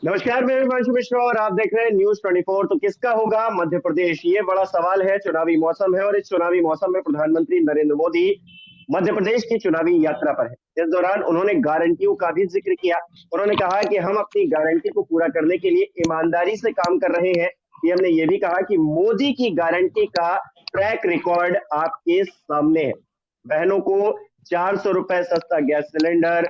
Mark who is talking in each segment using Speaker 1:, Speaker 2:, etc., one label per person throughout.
Speaker 1: नमस्कार, मैं हिमांशु मिश्रा और आप देख रहे हैं न्यूज 24। तो किसका होगा मध्य प्रदेश, ये बड़ा सवाल है। चुनावी मौसम है और इस चुनावी मौसम में प्रधानमंत्री नरेंद्र मोदी मध्य प्रदेश की चुनावी यात्रा पर है। इस दौरान उन्होंने गारंटियों का भी जिक्र किया। उन्होंने कहा कि हम अपनी गारंटी को पूरा करने के लिए ईमानदारी से काम कर रहे हैं। पीएम ने यह भी कहा कि मोदी की गारंटी का ट्रैक रिकॉर्ड आपके सामने है। बहनों को 400 रुपए सस्ता गैस सिलेंडर,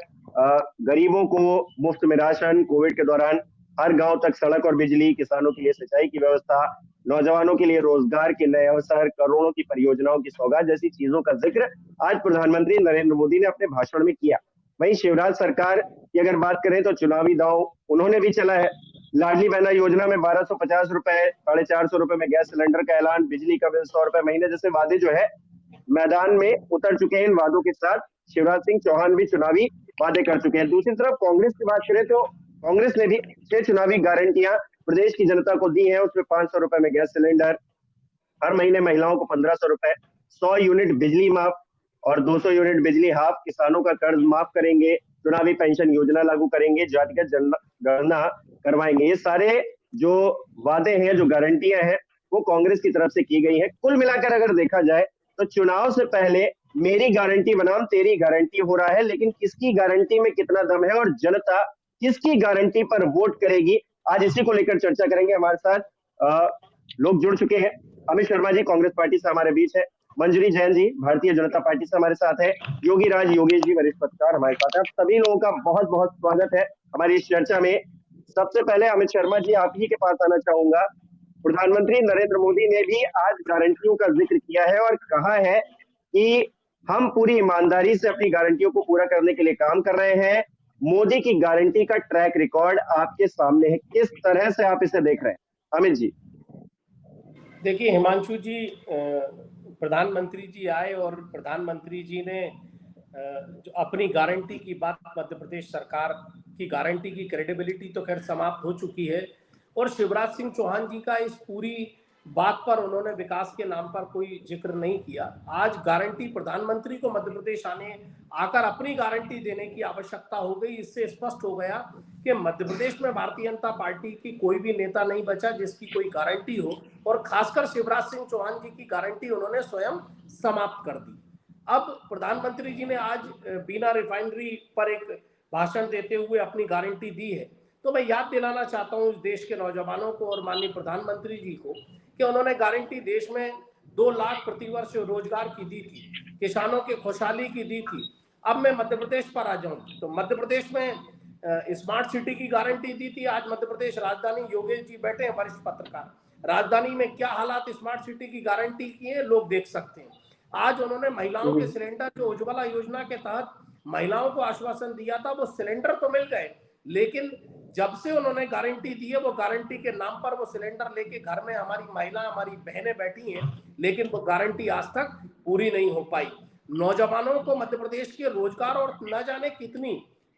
Speaker 1: गरीबों को मुफ्त में राशन, कोविड के दौरान हर गांव तक सड़क और बिजली, किसानों के लिए सिंचाई की व्यवस्था, नौजवानों के लिए रोजगार के नए अवसर, करोड़ों की परियोजनाओं की सौगात जैसी चीजों का जिक्र आज प्रधानमंत्री नरेंद्र मोदी ने अपने भाषण में किया। वहीं शिवराज सरकार की अगर बात करें तो चुनावी दांव उन्होंने भी चला है। लाडली बहना योजना में 1250 रुपए, 450 रुपए में गैस सिलेंडर का ऐलान, बिजली का बिल 100 रुपए महीने जैसे वादे जो है मैदान में उतर चुके हैं। इन वादों के साथ शिवराज सिंह चौहान भी चुनावी वादे कर चुके हैं। दूसरी तरफ कांग्रेस की बात करें तो कांग्रेस ने भी 6 चुनावी गारंटियां प्रदेश की जनता को दी हैं। उसमें 500 रुपए में गैस सिलेंडर, हर महीने महिलाओं को 1500 रुपए, 100 यूनिट बिजली माफ और 200 यूनिट बिजली हाफ, किसानों का कर्ज माफ करेंगे, चुनावी पेंशन योजना लागू करेंगे, जातिगत जनगणना करवाएंगे। ये सारे जो वादे हैं, जो गारंटियां हैं, वो कांग्रेस की तरफ से की गई है। कुल मिलाकर अगर देखा जाए तो चुनाव से पहले मेरी गारंटी बनाम तेरी गारंटी हो रहा है, लेकिन किसकी गारंटी में कितना दम है और जनता किसकी गारंटी पर वोट करेगी, आज इसी को लेकर चर्चा करेंगे। हमारे साथ लोग जुड़ चुके हैं। अमित शर्मा जी कांग्रेस पार्टी से हमारे बीच है, मंजरी जैन जी भारतीय जनता पार्टी से हमारे साथ है, योगी राज योगेश जी वरिष्ठ पत्रकार हमारे साथ है। आप सभी लोगों का बहुत बहुत स्वागत है हमारी इस चर्चा में। सबसे पहले अमित शर्मा जी आप ही के पास आना चाहूंगा। प्रधानमंत्री नरेंद्र मोदी ने भी आज गारंटियों का जिक्र किया है और कहा है कि हम पूरी ईमानदारी से अपनी गारंटियों को पूरा करने के लिए काम कर रहे हैं। मोदी की गारंटी का ट्रैक रिकॉर्ड आपके सामने है। किस तरह से आप इसे देख रहे हैं अमित जी?
Speaker 2: देखिए हिमांशु जी, प्रधानमंत्री जी आए और प्रधानमंत्री जी ने जो अपनी गारंटी की बात, मध्य प्रदेश सरकार की गारंटी की क्रेडिबिलिटी तो खैर समाप्त हो चुकी है और शिवराज सिंह चौहान जी का इस पूरी बात पर उन्होंने विकास के नाम पर कोई जिक्र नहीं किया। आज गारंटी प्रधानमंत्री को मध्य प्रदेश आकर अपनी गारंटी देने की आवश्यकता हो गई। इससे स्पष्ट हो गया कि मध्य प्रदेश में भारतीय जनता पार्टी की कोई भी नेता नहीं बचा जिसकी कोई गारंटी हो, और खासकर शिवराज सिंह चौहान जी की गारंटी उन्होंने स्वयं समाप्त कर दी। अब प्रधानमंत्री जी ने आज बीना रिफाइनरी पर एक भाषण देते हुए अपनी गारंटी दी है। तो मैं याद दिलाना चाहता हूं इस देश के नौजवानों को और माननीय प्रधानमंत्री जी को कि उन्होंने गारंटी देश में 2 लाख प्रतिवर्ष रोजगार की दी थी, किसानों की खुशहाली की दी थी। अब मैं मध्य प्रदेश पर आ जाऊं तो मध्य प्रदेश में स्मार्ट सिटी की गारंटी दी थी। आज मध्य प्रदेश राजधानी, योगेश जी बैठे हैं वरिष्ठ पत्रकार, राजधानी में क्या हालात स्मार्ट सिटी की गारंटी की है लोग देख सकते हैं। आज उन्होंने महिलाओं के सिलेंडर, जो उज्ज्वला योजना के तहत महिलाओं को आश्वासन दिया था, वो सिलेंडर तो मिल गए, लेकिन जब से उन्होंने गारंटी दी है वो गारंटी के नाम पर वो सिलेंडर लेके घर में हमारी महिला, हमारी बहनें बैठी हैं, लेकिन वो गारंटी आज तक पूरी नहीं हो पाई। नौजवानों को मध्य प्रदेश के रोजगार और न जाने कितनी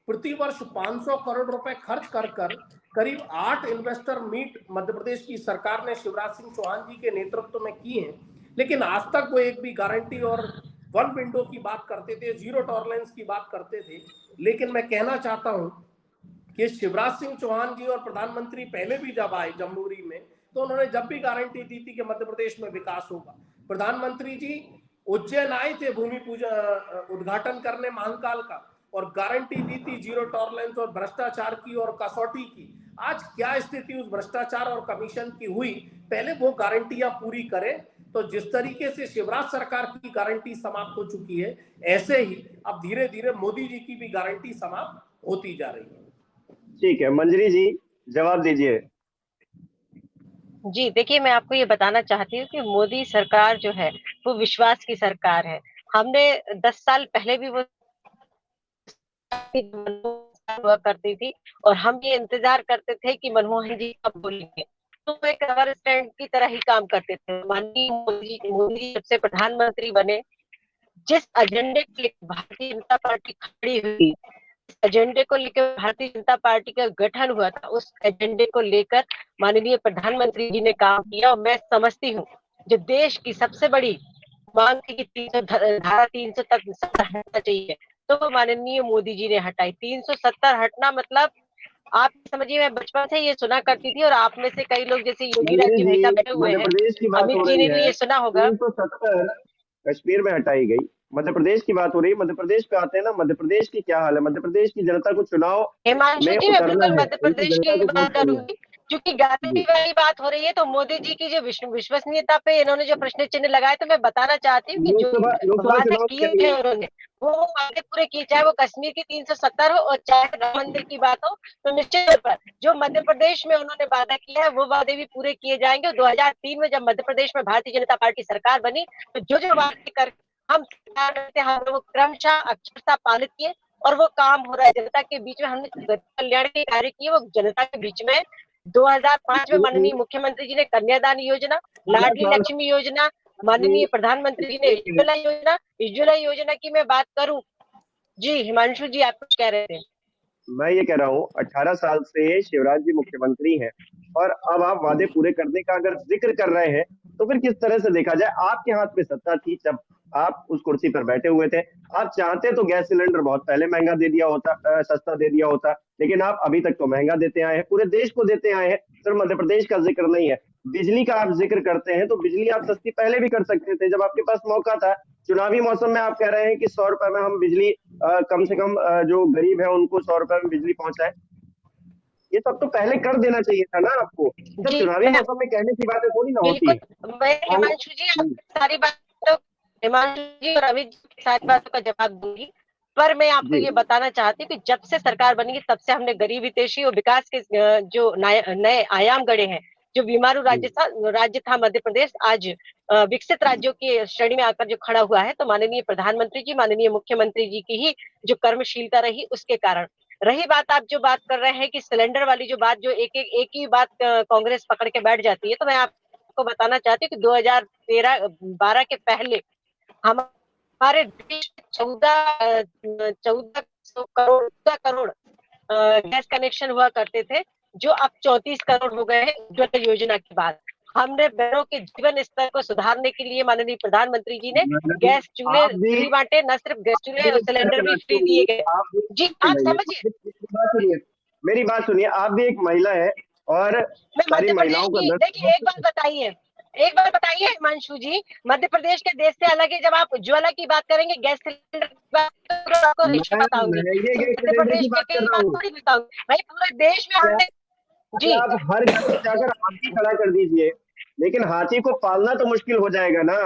Speaker 2: प्रतिवर्ष 500 करोड़ रुपए खर्च कर कर करीब 8 इन्वेस्टर मीट मध्य प्रदेश की सरकार ने शिवराज सिंह चौहान जी के नेतृत्व में किए हैं, लेकिन आज तक वो एक भी गारंटी और वन विंडो की बात करते थे, जीरो टॉलरेंस की बात करते थे। लेकिन मैं कहना चाहता हूं कि शिवराज सिंह चौहान जी और प्रधानमंत्री पहले भी जब आए जमुरी में, तो उन्होंने जब भी गारंटी दी थी कि मध्य प्रदेश में विकास होगा। प्रधानमंत्री जी उज्जैन आए थे भूमि पूजा उद्घाटन करने महाकाल का, और गारंटी दी थी जीरो टॉलरेंस और भ्रष्टाचार की और कसौटी की। आज क्या स्थिति उस भ्रष्टाचार और कमीशन की हुई, पहले वो गारंटियां पूरी करें। तो जिस तरीके से शिवराज सरकार की गारंटी समाप्त हो चुकी है, ऐसे ही अब धीरे धीरे मोदी जी की भी गारंटी समाप्त होती जा रही है।
Speaker 1: ठीक है, मंजरी जी जवाब दीजिए।
Speaker 3: जी देखिए, मैं आपको ये बताना चाहती हूँ कि मोदी सरकार जो है वो विश्वास की सरकार है। हमने 10 साल पहले भी वो हुआ करती थी और हम ये इंतजार करते थे कि मनमोहन जी कब बोलेंगे, तो वो एक रबर स्टैंड की तरह ही काम करते थे। माननीय मोदी जी जब से प्रधानमंत्री बने, जिस एजेंडे के लिए भारतीय जनता पार्टी खड़ी हुई, एजेंडे को लेकर भारतीय जनता पार्टी का गठन हुआ था, उस एजेंडे को लेकर माननीय प्रधानमंत्री जी ने काम किया। और मैं समझती हूँ जो देश की सबसे बड़ी मांग थी कि धारा 300 तक हटना चाहिए, तो वो माननीय मोदी जी ने हटाई। 370 हटना मतलब आप समझिए मैं बचपन से ये सुना करती थी, और आप में से कई लोग जैसे योगी राज
Speaker 1: मंजरी
Speaker 3: जी भाई
Speaker 1: जी,
Speaker 3: साहब बैठे हुए
Speaker 1: मध्य
Speaker 3: हैं,
Speaker 1: प्रदेश की बात
Speaker 3: अमित
Speaker 1: हो
Speaker 3: जी
Speaker 1: रही
Speaker 3: ने भी
Speaker 1: है,
Speaker 3: ये सुना होगा।
Speaker 1: 370 कश्मीर में हटाई गई। मध्य प्रदेश की बात हो रही है, मध्य प्रदेश पे आते हैं ना। मध्य प्रदेश की क्या हाल है? मध्य प्रदेश की जनता को चुनाव
Speaker 3: हिमांशु
Speaker 1: में
Speaker 3: जी मैं
Speaker 1: उतरना
Speaker 3: बिल्कुल
Speaker 1: है,
Speaker 3: मध्य
Speaker 1: उनकी
Speaker 3: प्रदेश
Speaker 1: जनता
Speaker 3: की
Speaker 1: को वोट
Speaker 3: बात
Speaker 1: करना
Speaker 3: करूंगी, क्योंकि गारंटी
Speaker 1: है।
Speaker 3: वाली बात हो रही है, तो मोदी जी की जो विश्वसनीयता पे इन्होंने जो प्रश्न चिन्ह लगाए, तो मैं बताना चाहती हूँ कि जो
Speaker 1: लोकसभा
Speaker 3: वादे
Speaker 1: चुनाव
Speaker 3: किए
Speaker 1: के
Speaker 3: थे
Speaker 1: लिए।
Speaker 3: उन्होंने, वो वादे पूरे किए, चाहे वो कश्मीर की 370 हो और चाहे राम मंदिर की बात हो, तो निश्चित तौर पर जो मध्य प्रदेश में उन्होंने वादा किया है वो वादे भी पूरे किए जाएंगे। 2003 में जब मध्य प्रदेश में भारतीय जनता पार्टी सरकार बनी, तो जो जो वादे कर हम सरकार में थे, हमने वो क्रमशः अक्षरशः पालित किए, और वो काम हो रहा है जनता के बीच में। हमने गरीब कल्याण के कार्य किए वो जनता के बीच में। 2005 में माननीय मुख्यमंत्री जी ने कन्यादान योजना,
Speaker 1: 16
Speaker 3: लाडली
Speaker 1: साल
Speaker 3: लक्ष्मी योजना,
Speaker 1: की
Speaker 3: माननीय प्रधानमंत्री जी ने उज्ज्वला योजना की मैं बात करूं। जी हिमांशु जी, आप कुछ कह रहे थे।
Speaker 1: मैं ये कह रहा हूँ, 18 साल से शिवराज जी मुख्यमंत्री हैं, और अब आप वादे पूरे करने का अगर जिक्र कर रहे हैं, तो फिर किस तरह से देखा जाए? आपके हाथ में सत्ता थी जब आप उस कुर्सी पर बैठे हुए थे। आप चाहते तो गैस सिलेंडर बहुत पहले महंगा दे दिया होता, सस्ता दे दिया होता, लेकिन आप अभी तक तो महंगा देते आए हैं, पूरे देश को देते आए हैं। सिर्फ मध्य प्रदेश का जिक्र नहीं है। बिजली का आप जिक्र करते हैं, तो बिजली आप सस्ती पहले भी कर सकते थे जब आपके पास मौका था। चुनावी मौसम में आप कह रहे हैं कि 100 रुपए में हम बिजली, कम से कम जो गरीब है उनको 100 रुपए में बिजली पहुंचाए। ये सब तो पहले कर देना चाहिए था ना आपको। सिर्फ
Speaker 3: जी
Speaker 1: चुनावी
Speaker 3: मैं
Speaker 1: मौसम में कहने की बातें थोड़ी ना होती है।
Speaker 3: बिल्कुल, मैं
Speaker 1: और
Speaker 3: हिमांशु जी आपकी सारी बातों, हिमांशु जी और अमित जी की सारी बातों का जवाब दूंगी, पर मैं आपको
Speaker 1: जी,
Speaker 3: ये बताना चाहती हूँ कि जब से सरकार बनी है, तब से हमने गरीब हितैषी और विकास के जो नए आयाम गढ़े हैं। जो बीमारू
Speaker 1: जी,
Speaker 3: राज्य था मध्य प्रदेश, आज विकसित राज्यों की श्रेणी में आकर जो खड़ा हुआ है, तो माननीय प्रधानमंत्री जी, माननीय मुख्यमंत्री जी की ही जो कर्मशीलता रही, उसके कारण। रही बात, आप जो बात कर रहे हैं कि सिलेंडर वाली जो बात, जो एक ही बात कांग्रेस पकड़ के बैठ जाती है, तो मैं आपको बताना चाहती हूँ कि 2013-12 के पहले हमारे देश में 14 करोड़ गैस कनेक्शन हुआ करते थे, जो अब 34 करोड़ हो गए हैं उज्ज्वला योजना के बाद। हमने बहनों के जीवन स्तर को सुधारने के लिए माननीय प्रधानमंत्री जी ने
Speaker 1: मैडम,
Speaker 3: गैस चूल्हे
Speaker 1: आप भी
Speaker 3: फ्री बांटे, न सिर्फ गैस
Speaker 1: आप भी
Speaker 3: चूल्हे और
Speaker 1: एक घर
Speaker 3: सिलेंडर भी
Speaker 1: चलाते
Speaker 3: फ्री दिए
Speaker 1: होंगे,
Speaker 3: गए।
Speaker 1: आप भी
Speaker 3: जी
Speaker 1: सुन
Speaker 3: आप
Speaker 1: लीजिए,
Speaker 3: समझिए,
Speaker 1: मेरी बात सुनिए, मेरी बात सुनिए। आप भी एक महिला है, और
Speaker 3: मैं
Speaker 1: सारी
Speaker 3: मध्य प्रदेश
Speaker 1: महिलाओं का
Speaker 3: की, देखिए एक बात बताइए हिमांशु जी, मध्य प्रदेश के देश से अलग है। जब आप उज्ज्वला की बात करेंगे, गैस सिलेंडर की बात करेंगे, तो आपको रेशो
Speaker 1: मैं
Speaker 3: बताऊंगी,
Speaker 1: महंगे
Speaker 3: तो
Speaker 1: गैस
Speaker 3: मध्य
Speaker 1: सिलेंडर की
Speaker 3: प्रदेश
Speaker 1: बात
Speaker 3: की
Speaker 1: कर रहा
Speaker 3: बात
Speaker 1: हूँ।
Speaker 3: थोड़ी बताऊंगी भाई, पूरे देश में
Speaker 1: क्या
Speaker 3: हमने।
Speaker 1: कि
Speaker 3: जी
Speaker 1: आप हर घर में जाकर हाथी खड़ा कर दीजिए, लेकिन हाथी को पालना तो मुश्किल हो जाएगा ना।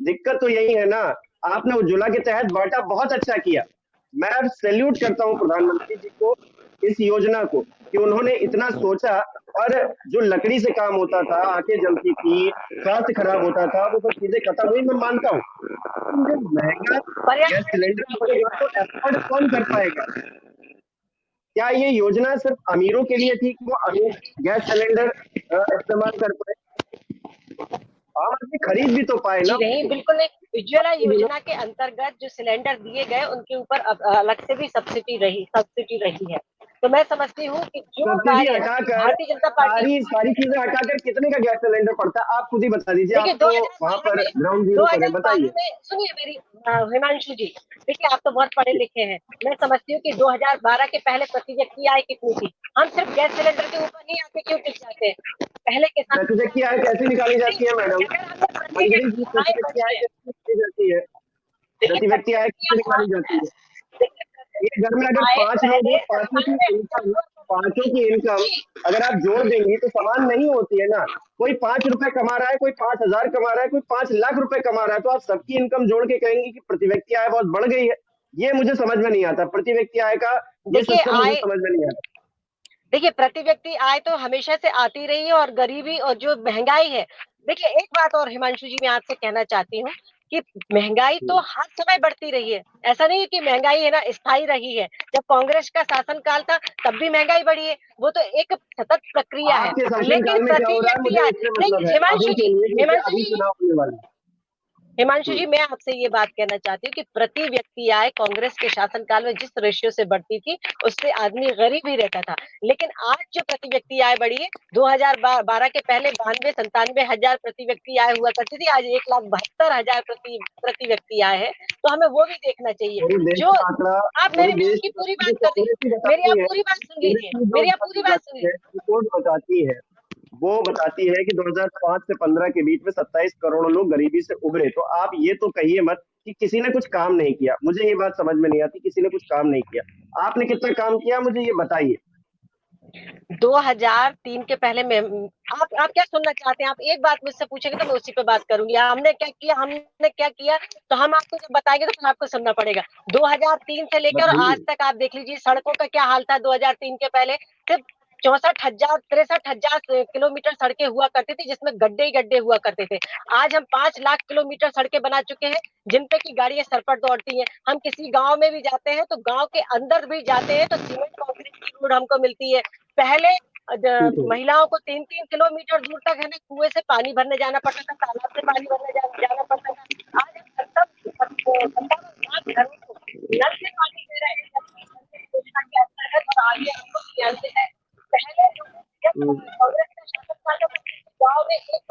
Speaker 1: दिक्कत तो यही है ना। आपने उज्ज्वला के तहत बांटा, बहुत अच्छा किया। मैं सैल्यूट करता हूं प्रधानमंत्री जी को, इस योजना को, कि उन्होंने इतना सोचा। और जो लकड़ी से काम होता था, आंखें जलती थी, स्वास्थ्य खराब होता था, वो सब चीजें खत्म हुई, मैं मानता हूँ। लेकिन जो महंगा गैस सिलेंडर
Speaker 3: पर्यावरण
Speaker 1: पड़ेगा, तो अफोर्ड कौन कर पाएगा? क्या ये योजना सिर्फ अमीरों के लिए थी कि वो अमीर गैस सिलेंडर इस्तेमाल कर पाए? आम आदमी खरीद भी तो पाए ना
Speaker 3: जी नहीं,
Speaker 1: उसको।
Speaker 3: बिल्कुल नहीं। उज्ज्वला
Speaker 1: आपको
Speaker 3: योजना के अंतर्गत जो सिलेंडर दिए गए, उनके ऊपर अलग से भी सब्सिडी रही है। तो मैं समझती हूँ कि जो
Speaker 1: सब्सिडी
Speaker 3: कार्य
Speaker 1: हटाकर,
Speaker 3: भारतीय जनता पार्टी,
Speaker 1: सारी सारी चीजें हटाकर कितने का गैस सिलेंडर पड़ता है? आप खुद ही बता दीजिए।
Speaker 3: देखिए
Speaker 1: आप तो वहां
Speaker 3: 2012
Speaker 1: पर
Speaker 3: में
Speaker 1: ग्राउंड जीरो पर है,
Speaker 3: 2012
Speaker 1: बताइए।
Speaker 3: में सुनिए मेरी हिमांशु जी, देखिए आप तो बहुत पढ़े लिखे हैं। मैं समझती हूँ कि 2012 के पहले प्रति व्यक्ति आय कितनी थी। हम सिर्फ गैस सिलेंडर के ऊपर ही आके क्यों टिक जाते हैं? पहले किसान,
Speaker 1: प्रति व्यक्ति आय कैसे निकाली जाती है मैडम?
Speaker 3: अगर हमने प्रति
Speaker 1: मंजरी जी,
Speaker 3: व्यक्ति
Speaker 1: प्रति
Speaker 3: आय
Speaker 1: व्यक्ति आय
Speaker 3: बढ़ी है,
Speaker 1: कैसे निकाली जाती है?
Speaker 3: देखिए
Speaker 1: प्रति व्यक्ति
Speaker 3: प्रति
Speaker 1: आय
Speaker 3: व्यक्ति
Speaker 1: कैसे निकाली जाती है? एक घर में अगर
Speaker 3: आय
Speaker 1: 5 लोग
Speaker 3: पहले
Speaker 1: हैं,
Speaker 3: साल में
Speaker 1: पांचों की इनकम
Speaker 3: जी
Speaker 1: अगर आप जोड़ देंगी तो समान नहीं होती है ना। कोई 5 रुपए कमा रहा है, कोई 5,000 कमा रहा है, कोई 5 लाख रुपए कमा रहा है, तो आप सबकी इनकम जोड़ के कहेंगे कि प्रति व्यक्ति आय बहुत बढ़ गई है। ये मुझे समझ में नहीं आता, प्रति व्यक्ति आय का ये
Speaker 3: देखिए
Speaker 1: सिस्टम मुझे
Speaker 3: आय,
Speaker 1: समझ में नहीं आता।
Speaker 3: देखिए प्रति व्यक्ति आय तो हमेशा से आती रही है, और गरीबी और जो महंगाई है, देखिए एक बात और हिमांशु जी मैं आपसे कहना चाहती हूँ कि महंगाई तो हर समय बढ़ती रही है। ऐसा नहीं है कि महंगाई है ना स्थायी रही है। जब कांग्रेस का शासनकाल था, तब भी महंगाई बढ़ी है, वो तो एक सतत प्रक्रिया है।
Speaker 1: आपके
Speaker 3: लेकिन
Speaker 1: शासनकाल में क्या
Speaker 3: प्रति
Speaker 1: हो रहा है,
Speaker 3: व्यक्ति
Speaker 1: मुझे
Speaker 3: आय
Speaker 1: इससे
Speaker 3: नहीं,
Speaker 1: मतलब है अभी के लिए, क्योंकि अभी चुनाव होने वाले हैं।
Speaker 3: हिमांशु
Speaker 1: हम्म।
Speaker 3: जी मैं आपसे ये बात कहना चाहती हूँ कि प्रति व्यक्ति आय कांग्रेस के शासनकाल में जिस रेशियो से बढ़ती थी, उससे आदमी गरीब ही रहता था। लेकिन आज जो प्रति व्यक्ति आय बढ़ी है, 2012 के पहले 92-97 हजार प्रति व्यक्ति आय हुआ करती थी, आज 1,72,000 प्रति व्यक्ति आय है। तो हमें वो भी देखना चाहिए। जो आप मेरी पूरी बात कर लीजिए, मेरी आप पूरी बात सुन लीजिए, मेरी आप पूरी बात सुन लीजिए।
Speaker 1: रिपोर्ट बताती है, वो बताती है कि 2005 से 15 के बीच में 27 करोड़ लोग गरीबी से उभरे। तो आप ये तो कहिए मत कि किसी ने कुछ काम नहीं किया। मुझे ये बात समझ में नहीं आती, किसी ने कुछ काम नहीं किया। आपने कितना काम किया मुझे ये बताइए।
Speaker 3: 2003 के पहले में आप क्या सुनना चाहते हैं? आप एक बात मुझसे पूछेंगे तो मैं उसी पे बात करूंगी। हमने क्या किया तो हम आपको जब बताएंगे तो फिर आपको सुनना पड़ेगा। 2003 से लेकर आज तक आप देख लीजिए सड़कों का क्या हाल था। 2003 के पहले सिर्फ 63,000 किलोमीटर सड़कें हुआ करती थी, जिसमें गड्ढे ही गड्ढे हुआ करते थे। आज हम 5 लाख किलोमीटर सड़कें बना चुके हैं, जिन पे की गाड़ियां सरपट दौड़ती हैं। हम किसी गांव में भी जाते हैं तो गांव के अंदर भी जाते हैं तो सीमेंट कंक्रीट की रोड हमको मिलती है। पहले महिलाओं को 3-3 किलोमीटर दूर तक है ना कुएं से पानी भरने जाना पड़ता था, तालाब से पानी भरने जाना पड़ता था। आज हम घरों को नल से पानी दे रहे हैं योजना के अंतर्गत, और आगे हमको जानते हैं। पहले कांग्रेस का शासन था तो गाँव में एक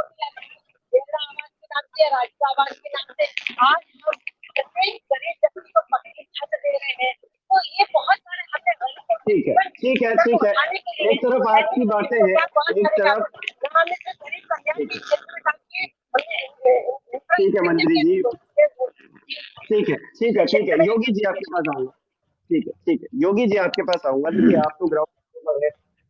Speaker 3: इंदिरा आवास के नाम से, राजीव आवास के नाम से आज हम प्रत्येक गरीब व्यक्ति को पक्की छत दे रहे हैं। तो ये बहुत सारे हमने
Speaker 1: ठीक है। एक तरफ आपकी बातें हैं, एक तरफ ठीक है मंत्री जी, ठीक है योगी जी आपके पास आऊंगा। ठीक है योगी जी आपके पास आऊंगा। देखिए आप तो ग्राउंड पर है,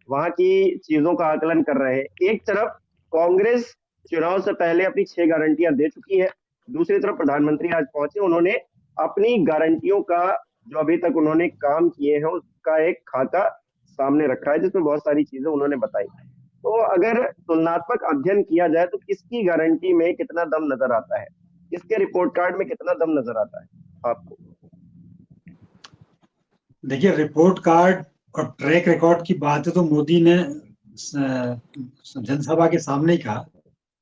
Speaker 1: वहां की चीजों का आकलन कर रहे हैं। एक तरफ कांग्रेस चुनाव से पहले अपनी 6 गारंटियां दे चुकी है, दूसरी तरफ प्रधानमंत्री आज पहुंचे, उन्होंने अपनी गारंटियों का जो अभी तक उन्होंने काम किए हैं उसका एक खाका सामने रखा है, जिसमें बहुत सारी चीजें उन्होंने बताई। तो अगर तुलनात्मक अध्ययन किया जाए तो किसकी गारंटी में कितना दम नजर आता है, किसके रिपोर्ट कार्ड में कितना दम नजर आता है आपको?
Speaker 4: देखिए रिपोर्ट कार्ड और ट्रैक रिकॉर्ड की बात है तो मोदी ने जनसभा के सामने ही कहा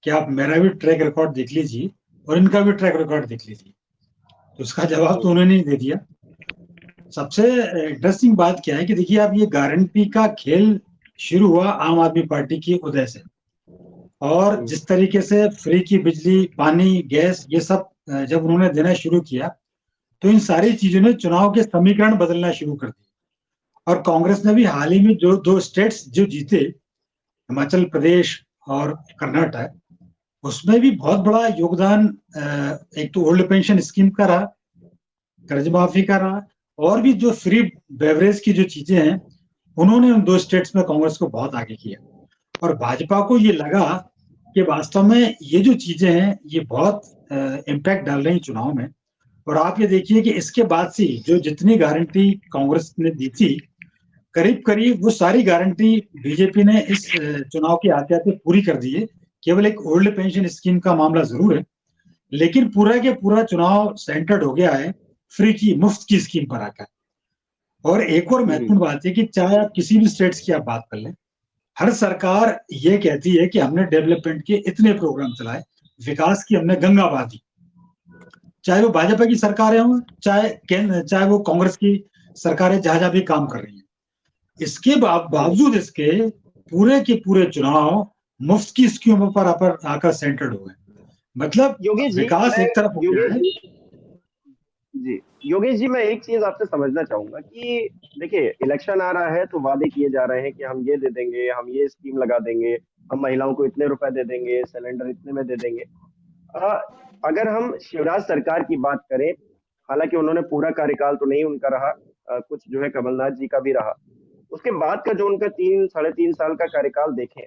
Speaker 4: कि आप मेरा भी ट्रैक रिकॉर्ड देख लीजिए और इनका भी ट्रैक रिकॉर्ड देख लीजिए। तो उसका जवाब तो उन्होंने नहीं दे दिया। सबसे इंटरेस्टिंग बात क्या है कि देखिए आप ये गारंटी का खेल शुरू हुआ आम आदमी पार्टी की उदय से, और जिस तरीके से फ्री की बिजली, पानी, गैस ये सब जब उन्होंने देना शुरू किया तो इन सारी चीजों ने चुनाव के समीकरण बदलना शुरू कर दिए। और कांग्रेस ने भी हाल ही में जो 2 स्टेट्स जो जीते, हिमाचल प्रदेश और कर्नाटक, उसमें भी बहुत बड़ा योगदान एक तो ओल्ड पेंशन स्कीम का रहा, कर्ज माफी का रहा, और भी जो फ्री बेवरेज की जो चीजें हैं उन्होंने उन 2 स्टेट्स में कांग्रेस को बहुत आगे किया। और भाजपा को ये लगा कि वास्तव में ये जो चीजें हैं ये बहुत इम्पैक्ट डाल रही चुनाव में। और आप ये देखिए कि इसके बाद से जो जितनी गारंटी कांग्रेस ने दी थी, करीब करीब वो सारी गारंटी बीजेपी ने इस चुनाव के आते आते पूरी कर दी है। केवल एक ओल्ड पेंशन स्कीम का मामला जरूर है, लेकिन पूरा के पूरा चुनाव सेंटर्ड हो गया है फ्री की, मुफ्त की स्कीम पर आकर। और एक और महत्वपूर्ण बात है कि चाहे आप किसी भी स्टेट्स की आप बात कर लें, हर सरकार ये कहती है कि हमने डेवलपमेंट के इतने प्रोग्राम चलाए, विकास की हमने गंगा बहा दी। चाहे वो भाजपा की सरकारें हों, चाहे वो कांग्रेस की सरकारें जहां भी काम कर रही हैं, इसके बावजूद इसके पूरे के पूरे चुनाव मुफ्त की स्कीमों पर आकर सेंटर्ड हुए। मतलब विकास एक तरफ हो गया है।
Speaker 1: जी योगेश जी, मैं एक चीज आपसे समझना चाहूंगा कि देखिए इलेक्शन आ रहा है तो वादे किए जा रहे हैं कि हम ये दे देंगे, हम ये स्कीम लगा देंगे, हम महिलाओं को इतने रुपए दे देंगे, सिलेंडर इतने में दे देंगे। अगर हम शिवराज सरकार की बात करें, हालांकि उन्होंने पूरा कार्यकाल तो नहीं उनका रहा, कुछ जो है कमलनाथ जी का भी रहा, उसके बाद का जो उनका 3-3.5 साल का कार्यकाल देखें,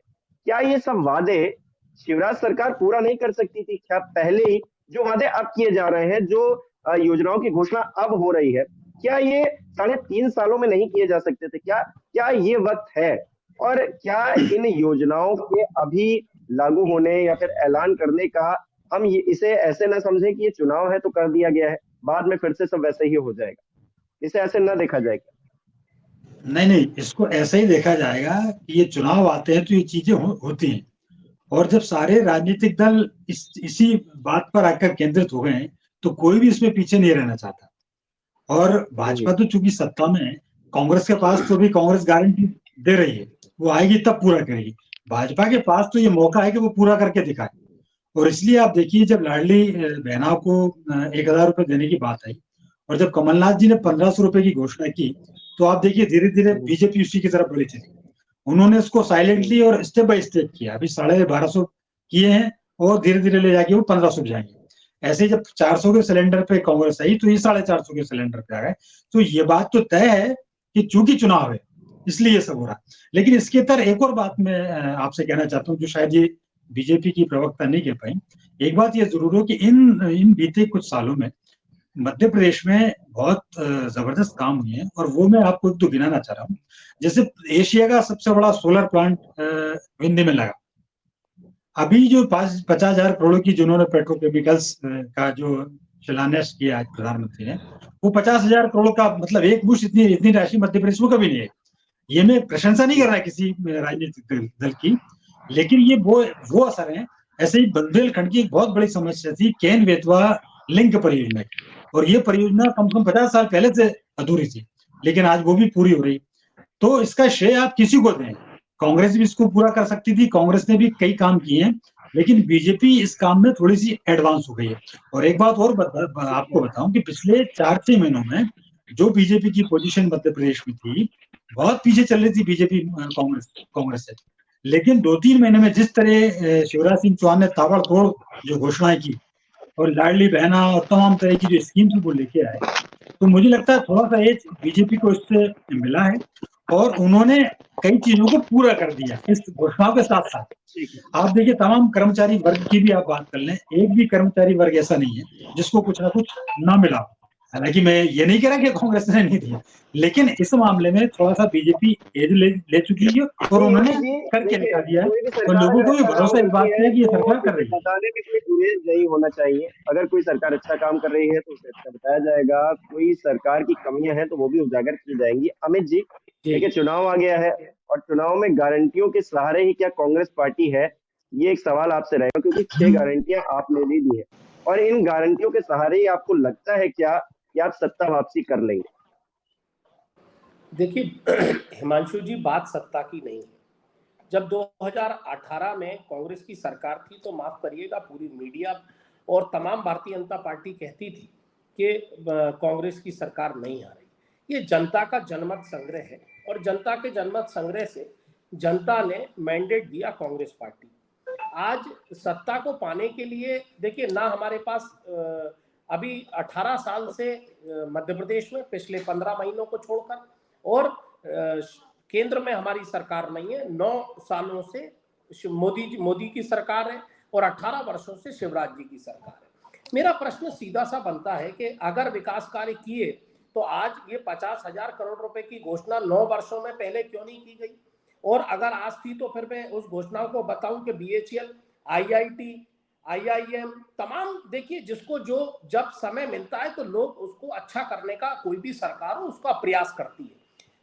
Speaker 1: क्या ये सब वादे शिवराज सरकार पूरा नहीं कर सकती थी? क्या पहले ही जो वादे अब किए जा रहे हैं, जो योजनाओं की घोषणा अब हो रही है, क्या ये 3.5 सालों में नहीं किए जा सकते थे? क्या ये वक्त है? और क्या इन योजनाओं के अभी लागू होने या फिर ऐलान करने का हम इसे ऐसे ना समझें कि ये चुनाव है तो कर दिया गया है, बाद में फिर से सब वैसे ही हो जाएगा? इसे ऐसे ना देखा जाएगा?
Speaker 4: नहीं, इसको ऐसा ही देखा जाएगा कि ये चुनाव आते हैं तो ये चीजें होती हैं, और जब सारे राजनीतिक दल इसी बात पर आकर केंद्रित हो गए हैं तो कोई भी इसमें पीछे नहीं रहना चाहता। और भाजपा तो चूंकि सत्ता में है, कांग्रेस के पास तो भी कांग्रेस गारंटी दे रही है, वो आएगी तब पूरा करेगी। भाजपा के पास तो ये मौका है कि वो पूरा करके दिखाए, और इसलिए आप देखिए जब लाडली बहना को 1,000 रुपए देने की बात आई और जब कमलनाथ जी ने 1,500 रुपए की घोषणा की, तो आप देखिए धीरे धीरे बीजेपी उसी की तरफ बढ़ी चली। उन्होंने उसको साइलेंटली और स्टेप बाय स्टेप किया। अभी 1,250 किए हैं और धीरे धीरे ले जाके वो 1,500 जाएंगे। ऐसे जब 400 के सिलेंडर पे कांग्रेस आई तो ये 450 के सिलेंडर पे आ गए। तो ये बात तो तय है कि चूंकि चुनाव है इसलिए ये सब हो रहा है। लेकिन इसके तरह एक और बात मैं आपसे कहना चाहता हूँ जो शायद ये बीजेपी की प्रवक्ता नहीं कह पाई। एक बात ये जरूर हो कि इन बीते कुछ सालों में मध्य प्रदेश में बहुत जबरदस्त काम हुए हैं और वो मैं आपको एक दो गिनाना चाह रहा हूँ। जैसे एशिया का सबसे बड़ा सोलर प्लांट विंध्य में लगा। अभी जो 50,000 करोड़ की जिन्होंने पेट्रोकेमिकल्स का जो शिलान्यास किया आज प्रधानमंत्री ने, वो 50,000 करोड़ का मतलब एक मुश्त इतनी राशि मध्य प्रदेश में कभी नहीं है। ये मैं प्रशंसा नहीं कर रहा किसी राजनीतिक दल की, लेकिन ये वो असर है। ऐसे ही बुंदेलखंड की एक बहुत बड़ी समस्या थी केन बेतवा लिंक परियोजना की, और ये परियोजना कम से कम 50 साल पहले से अधूरी थी, लेकिन आज वो भी पूरी हो रही। तो इसका श्रेय आप किसी को दें, कांग्रेस भी इसको पूरा कर सकती थी, कांग्रेस ने भी कई काम किए हैं, लेकिन बीजेपी इस काम में थोड़ी सी एडवांस हो गई है। और एक बात और आपको बताऊं कि पिछले 4-6 महीनों में जो बीजेपी की पोजीशन मध्य प्रदेश में थी, बहुत पीछे चल रही थी बीजेपी कांग्रेस से। लेकिन 2-3 महीने में जिस तरह शिवराज सिंह चौहान ने ताबड़तोड़ जो घोषणाएं की और लाडली बहना और तमाम तरह की जो स्कीम्स वो लेके आए, तो मुझे लगता है थोड़ा सा एज बीजेपी को इससे मिला है और उन्होंने कई चीजों को पूरा कर दिया इस घोषणाओं के साथ साथ। आप देखिए तमाम कर्मचारी वर्ग की भी आप बात कर लें, एक भी कर्मचारी वर्ग ऐसा नहीं है जिसको कुछ ना कुछ ना मिला। हालांकि मैं ये नहीं कह रहा कि कांग्रेस ने नहीं दिया, लेकिन इस मामले में थोड़ा सा बीजेपी एज ले चुकी है और उन्होंने करके दिखा दिया है। और लोगों को भी भरोसा इस बात पे है कि ये सरकार कर रही है।
Speaker 1: बताने में कोई गुरेज नहीं होना चाहिए। अगर कोई सरकार अच्छा काम कर रही है तो उसे अच्छा बताया जाएगा, कोई सरकार की कमियां हैं तो वो भी उजागर की जाएंगी। अमित जी, देखिए चुनाव आ गया है और चुनाव में गारंटियों के सहारे ही क्या कांग्रेस पार्टी है, ये एक सवाल आपसे रहेगा, क्योंकि 6 गारंटियां आपने दे दी है और इन गारंटियों के सहारे ही आपको लगता है क्या कि आप सत्ता वापसी कर लेंगे?
Speaker 2: देखिए हिमांशु जी, बात सत्ता की नहीं है। जब 2018 में कांग्रेस की सरकार थी तो माफ करिएगा पूरी मीडिया और तमाम भारतीय जनता पार्टी कहती थी कि कांग्रेस की सरकार नहीं आ रही। ये जनता का जनमत संग्रह है और जनता के जनमत संग्रह से जनता ने मैंडेट दिया कांग्रेस पार्टी। आज सत्ता को पाने के लिए देखिए ना हमारे पास अभी 18 साल से मध्य प्रदेश में पिछले 15 महीनों को छोड़कर और केंद्र में हमारी सरकार नहीं है। 9 सालों से मोदी की सरकार है और 18 वर्षों से शिवराज जी की सरकार है। मेरा प्रश्न सीधा सा बनता है कि अगर विकास कार्य किए तो आज ये 50,000 करोड़ रुपए की घोषणा 9 वर्षों में पहले क्यों नहीं की गई? और अगर आज थी तो फिर मैं उस घोषणाओं को बताऊं कि BHEL, IIT, IIM तमाम, देखिए जिसको जो जब समय मिलता है तो लोग उसको अच्छा करने का, कोई भी सरकार हो उसका प्रयास करती है।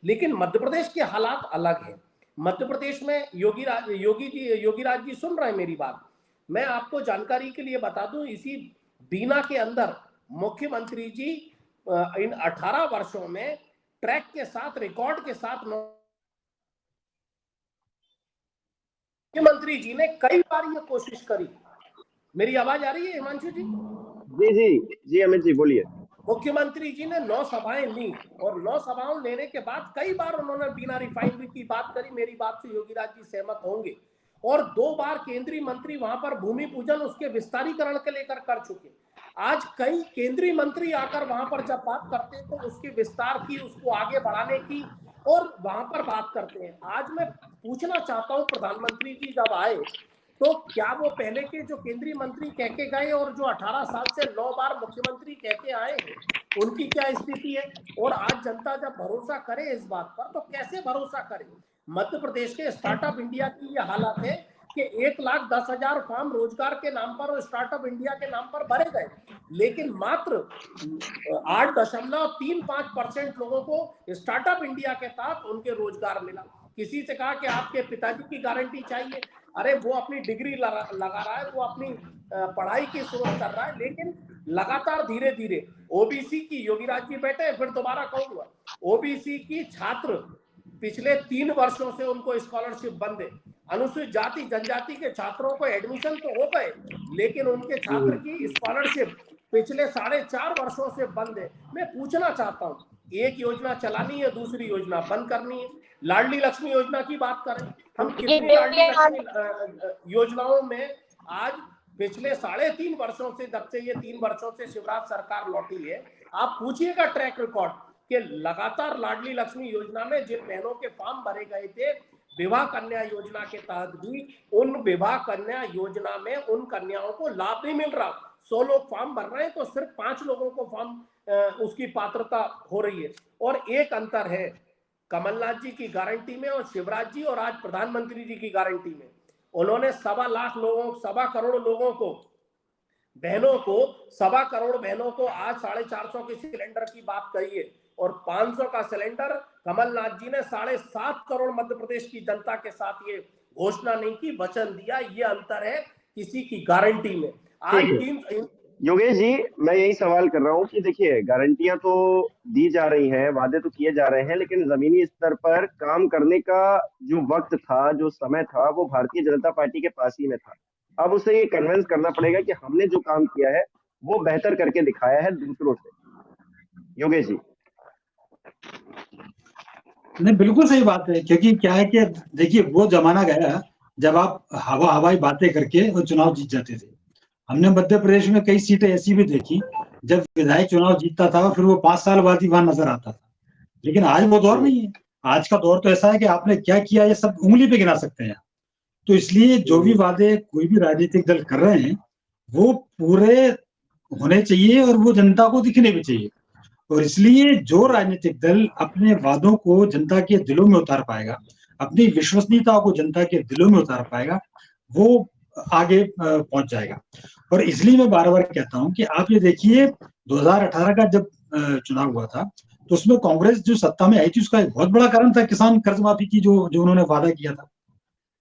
Speaker 2: लेकिन मध्य प्रदेश के हालात अलग है। मध्य प्रदेश में योगी राज जी सुन रहे हैं मेरी बात? मैं आपको जानकारी के लिए बता दूं, इसी बीना के अंदर मुख्यमंत्री जी इन 18 वर्षों में ट्रैक के साथ, रिकॉर्ड के साथ मुख्यमंत्री जी ने कई बार ये कोशिश करी। मेरी आवाज आ रही है हिमांशु जी?
Speaker 1: जी अमित जी बोलिए।
Speaker 2: मुख्यमंत्री जी ने 9 सभाएं ली और 9 सभाओं लेने के बाद कई बार उन्होंने बीना रिफाइनरी की बात करी। मेरी बात से योगी राज जी सहमत होंगे। और 2 बार केंद्रीय मंत्री वहां पर भूमि पूजन उसके विस्तारीकरण के लेकर कर चुके। आज कई केंद्रीय मंत्री आकर वहां पर जब बात करते हैं तो उसके विस्तार की, उसको आगे बढ़ाने की और वहां पर बात करते हैं। आज मैं पूछना चाहता हूं, प्रधानमंत्री जी जब आए तो क्या वो पहले के जो केंद्रीय मंत्री कह के गए और जो 18 साल से 9 बार मुख्यमंत्री कह के आए हैं, उनकी क्या स्थिति है? और आज जनता जब भरोसा करे इस बात पर तो कैसे भरोसा करे? मध्य प्रदेश के स्टार्टअप इंडिया की ये हालत है कि 1,10,000 फार्म रोजगार के नाम पर और स्टार्टअप इंडिया के नाम पर भरे गए, लेकिन मात्र 8.35% लोगों को स्टार्टअप इंडिया के तहत उनके रोजगार मिला। किसी से कहा कि आपके पिताजी की गारंटी चाहिए, अरे वो अपनी डिग्री लगा रहा है, वो अपनी पढ़ाई की शुरुआत कर रहा है, लेकिन लगातार धीरे धीरे ओबीसी की, योगी राज जी बैठे फिर दोबारा कहूंगा, ओबीसी की छात्र पिछले 3 वर्षों से उनको स्कॉलरशिप बंद है। अनुसूचित जाति जनजाति के छात्रों को एडमिशन तो हो गए, लेकिन उनके छात्र की स्कॉलरशिप पिछले 4.5 वर्षों से बंद है। मैं पूछना चाहता हूँ, एक योजना चलानी है, दूसरी योजना बंद करनी है। लाडली लक्ष्मी योजना की बात करें, हम कितनी लाडली लक्ष्मी योजनाओं में आज पिछले 3.5 वर्षों से, जब से ये 3 वर्षों से शिवराज सरकार लौटी है, आप पूछिएगा ट्रैक रिकॉर्ड कि लगातार लाडली लक्ष्मी योजना में जिन बहनों के फॉर्म भरे गए थे, विवाह कन्या योजना के तहत भी उन विवाह कन्या योजना में उन कन्याओं को लाभ नहीं मिल रहा। 100 लोग फॉर्म भर रहे हैं तो सिर्फ 5 लोगों को फॉर्म उसकी पात्रता हो रही है। और एक अंतर है कमलनाथ जी की गारंटी में और शिवराज जी और आज प्रधानमंत्री जी की गारंटी में। उन्होंने 1.25 करोड़ लोगों को, बहनों को, 1.25 करोड़ बहनों को आज 450 के सिलेंडर की बात कही है और 500 का सिलेंडर कमलनाथ जी ने 7.5 करोड़ मध्य प्रदेश की जनता के साथ ये घोषणा नहीं की, वचन दिया। ये अंतर है किसी की गारंटी में। आज
Speaker 1: योगेश जी, मैं यही सवाल कर रहा हूँ कि देखिए, गारंटियां तो दी जा रही हैं, वादे तो किए जा रहे हैं, लेकिन जमीनी स्तर पर काम करने का जो वक्त था, जो समय था, वो भारतीय जनता पार्टी के पास ही में था। अब उसे ये कन्विंस करना पड़ेगा कि हमने जो काम किया है वो बेहतर करके दिखाया है दूसरों से। योगेश जी।
Speaker 4: नहीं, बिल्कुल सही बात है, क्योंकि क्या है कि देखिए वो जमाना गया जब आप हवाई बातें करके वो चुनाव जीत जाते थे। हमने मध्य प्रदेश में कई सीटें ऐसी भी देखी जब विधायक चुनाव जीतता था और फिर वो 5 साल बाद ही वहां नजर आता था। लेकिन आज वो दौर नहीं है। आज का दौर तो ऐसा है कि आपने क्या किया ये सब उंगली पे गिना सकते हैं। तो इसलिए जो भी वादे कोई भी राजनीतिक दल कर रहे हैं वो पूरे होने चाहिए और वो जनता को दिखने भी चाहिए। और इसलिए जो राजनीतिक दल अपने वादों को जनता के दिलों में उतार पाएगा, अपनी विश्वसनीयता को जनता के दिलों में उतार पाएगा, वो आगे पहुंच जाएगा। और इसलिए मैं बार-बार कहता हूं कि आप ये देखिए 2018 का जब चुनाव हुआ था तो उसमें कांग्रेस जो सत्ता में आई थी उसका एक बहुत बड़ा कारण था किसान कर्ज माफी की जो उन्होंने वादा किया था।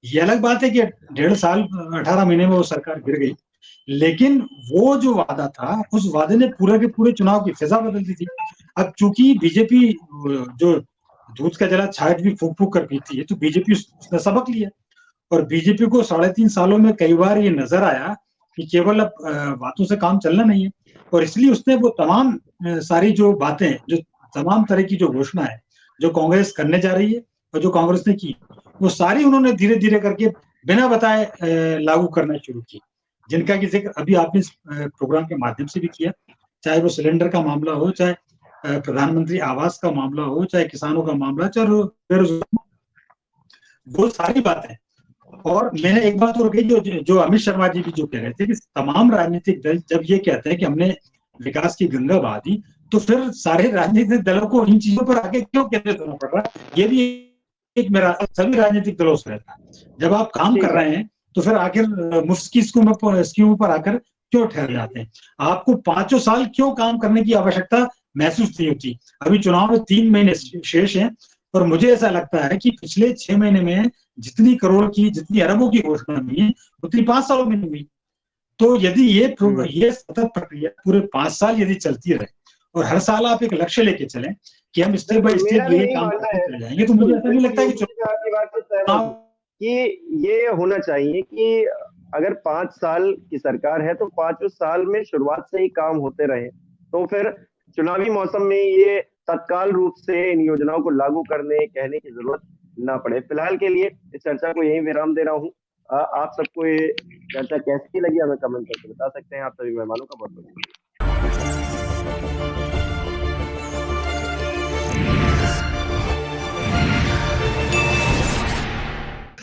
Speaker 4: ये अलग बात है कि 1.5 साल 18 महीने में वो सरकार गिर गई, लेकिन वो जो वादा था उस वादे ने पूरे के पूरे चुनाव की फिजा बदल दी थी। अब चूंकि बीजेपी जो दूध का जला छाछ भी फूंक फूंक कर पीती है, तो बीजेपी उसने सबक लिया और बीजेपी को 3.5 सालों में कई बार ये नजर आया कि केवल अब बातों से काम चलना नहीं है। और इसलिए उसने वो तमाम सारी जो बातें, जो तमाम तरह की जो घोषणा है जो कांग्रेस करने जा रही है और जो कांग्रेस ने की, वो सारी उन्होंने धीरे धीरे करके बिना बताए लागू करना शुरू की, जिनका कि जिक्र अभी आपने प्रोग्राम के माध्यम से भी किया, चाहे वो सिलेंडर का मामला हो, चाहे प्रधानमंत्री आवास का मामला हो, चाहे किसानों का मामला, चाहे बेरोजगार, वो सारी बातें। और मैंने एक बात और कही जो अमित शर्मा जी भी जो कह रहे थे कि तमाम राजनीतिक दल जब ये कहते हैं कि हमने विकास की गंगा बहा दी, तो फिर सारे राजनीतिक दलों को इन चीजों पर आगे क्यों केंद्रित होना पड़ रहा है? ये भी एक मेरा सभी राजनीतिक दलों से रहता है। जब आप काम कर रहे हैं तो फिर आखिर मुफ्त की स्कीमों पर आकर क्यों ठहर जाते हैं? आपको 5 साल क्यों काम करने की आवश्यकता महसूस नहीं होती? अभी चुनाव में 3 महीने शेष हैं और मुझे ऐसा लगता है कि पिछले 6 महीने में जितनी करोड़ की, जितनी अरबों की घोषणा हुई है उतनी 5 सालों में नहीं हुई। तो यदि ये सतत प्रक्रिया पूरे 5 साल यदि चलती रहे और हर साल आप एक लक्ष्य लेके चलें कि हम स्टेप बाय स्टेप ये काम करते चले जाएंगे, तो मुझे ऐसा नहीं लगता
Speaker 1: कि ये होना चाहिए कि अगर 5 साल की सरकार है तो 5 साल में शुरुआत से ही काम होते रहे, तो फिर चुनावी मौसम में ये तत्काल रूप से इन योजनाओं को लागू करने कहने की जरूरत ना पड़े। फिलहाल के लिए इस चर्चा को यहीं विराम दे रहा हूँ। आप सबको ये चर्चा कैसी लगी हमें कमेंट करके बता सकते हैं। आप सभी मेहमानों का बहुत बहुत